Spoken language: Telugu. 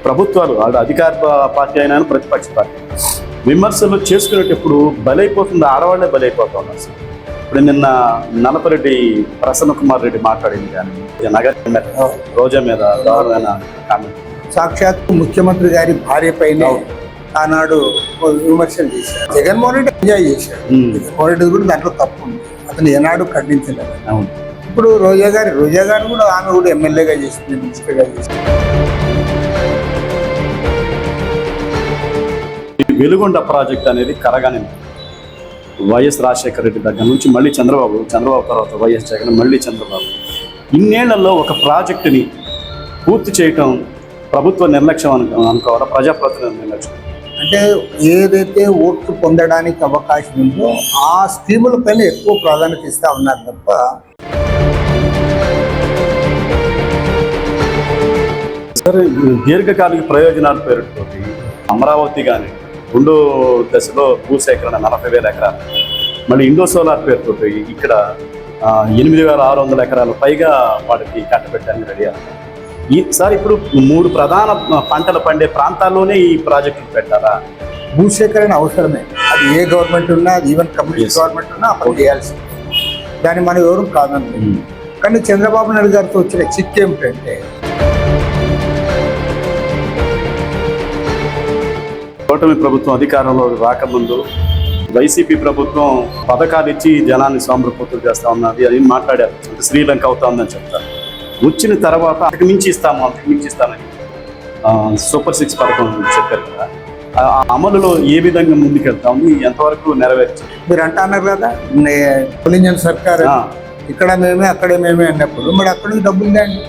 ప్రభుత్వాలు అధికార పార్టీ అయినా ప్రతిపక్ష పార్టీ విమర్శలు చేసుకునేటప్పుడు బలైపోతుంది, ఆడవాళ్లే బలైపోతా ఉన్నారు సార్. ఇప్పుడు నిన్న నలపరెడ్డి ప్రసన్న కుమార్ రెడ్డి మాట్లాడింది కానీ నగర్ రోజా మీద దారుణమైన కామెంట్. సాక్షాత్ ముఖ్యమంత్రి గారి భార్య పైన ఆనాడు విమర్శలు చేశారు. జగన్మోహన్ రెడ్డి ఎంజాయ్ చేశాడు. జగన్మోహన్ రెడ్డి కూడా దాంట్లో తప్పు ఉంది, అతను ఏనాడు ఖండించలేదు. అవును. ఇప్పుడు రోజా గారు కూడా ఆమె కూడా ఎమ్మెల్యేగా చేసింది, మినిస్టర్గా చేసింది. వెలుగొండ ప్రాజెక్ట్ అనేది కరగానే వైఎస్ రాజశేఖర రెడ్డి దగ్గర నుంచి మళ్ళీ చంద్రబాబు తర్వాత వైఎస్ జగన్ మళ్ళీ చంద్రబాబు ఇన్నేళ్లలో ఒక ప్రాజెక్టుని పూర్తి చేయటం ప్రభుత్వ నిర్లక్ష్యం అనుకోవాలా, ప్రజాప్రతినిధుల నిర్లక్ష్యం? అంటే ఏదైతే ఓట్లు పొందడానికి అవకాశం ఉందో ఆ స్కీముల పైన ఎక్కువ ప్రాధాన్యత ఇస్తా ఉన్నారు తప్ప సరే దీర్ఘకాలిక ప్రయోజనాల పేరుతోటి అమరావతి కానీ రెండో దశలో భూసేకరణ 40,000 ఎకరాలు, మళ్ళీ ఇండో సోలార్ పేరుతో ఇక్కడ 8,600 ఎకరాలు పైగా వాటికి కట్టబెట్టడానికి రెడీ అవుతారు. ఈసారి ఇప్పుడు 3 ప్రధాన పంటలు పండే ప్రాంతాల్లోనే ఈ ప్రాజెక్టులు పెట్టాలా? భూసేకరణ అవసరమే, అది ఏ గవర్నమెంట్ ఉన్నా, అది ఈవెన్ కమ్యూనిస్ట్ గవర్నమెంట్ ఉన్నా అప్పుడు చేయాల్సింది, దాన్ని మనం ఎవరు కాదండి. కానీ చంద్రబాబు నాయుడు గారితో వచ్చిన చిక్ ఏమిటంటే కూటమి ప్రభుత్వం అధికారంలో రాకముందు వైసీపీ ప్రభుత్వం పథకాలు ఇచ్చి జనాన్ని సోమరిపోతులు చేస్తా ఉన్నది అని మాట్లాడారు. శ్రీలంక అవుతా ఉందని చెప్తారు. వచ్చిన తర్వాత అంతకు మించి ఇస్తామని సూపర్ 6 పథకం చెప్పారు కదా, ఆ అమలులో ఏ విధంగా ముందుకెళ్తా ఉంది, ఎంతవరకు నెరవేర్చారు? మీరు అంటున్నారు కదా పొలింజన్ సర్కార్ ఇక్కడ మేమే అక్కడే మేమే అన్నప్పుడు మరి అక్కడ డబ్బులు లేండి.